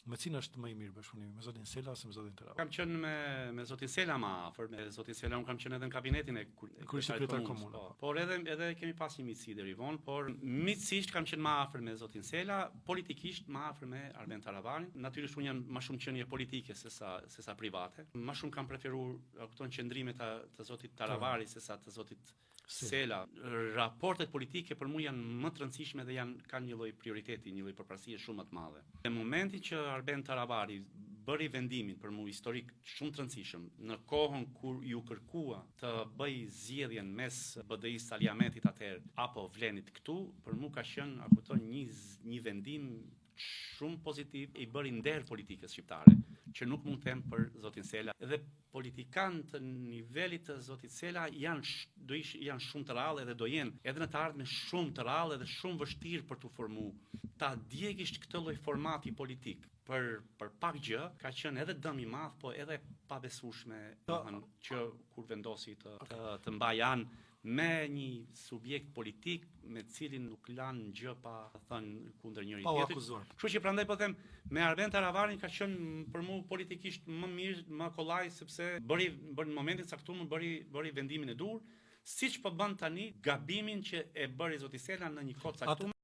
Me cilën është më i mirë bashkëpunimi, me zotin Sela ose me zotin Tarava? Kam qenë me zotin Sela më afër, me zotin Sela unë kam qenë edhe në kabinetin e kryesekretar komunë. Por edhe kemi pas një miqësi deri vonë, por miqësisht kam qenë më afër me zotin Sela, politikisht më afër me Arben Taravanin. Natyrisht unë jam më shumë qenie politike sesa private. Më shumë kam preferuar këto qendrime të zotit Taravari sesa të zotit Sela. Raportet politike për mua janë më të rëndësishme dhe kanë një lloj prioriteti, një lloj përparësie shumë më të madhe. Në momentin që Arben Taravari bëri vendimin për mua historik shumë të rëndësishëm, në kohën kur ju kërkua të bëj zgjedhjen mes BDI-s Aliamentit atëherë apo Vlenit këtu, për mua ka qenë një vendim shumë pozitiv, i bëri nder politikës shqiptare, që nuk mund të them për zotin Sela. Edhe politikanë të nivelit të zotit Sela janë shumë të rrallë dhe do jenë edhe në të ardhmen shumë të rrallë dhe shumë vështirë për të formu. Ta djegësh këtë lloj formati politik për pak gjë ka qenë edhe dëm i madh, po edhe pabesueshme, që kur vendosi të mbaj anë me një subjekt politik me cilin nuk lanë gjë pa thënë kundër njëri tjetrit. Kështu që prandaj po them, me Arben Taravarin ka qenë për mua politikisht më mirë, më kollaj, sepse bëri në momentin caktuar bëri vendimin e dur, siç po bën tani gabimin që e bëri zoti Sela në një kohë caktuar.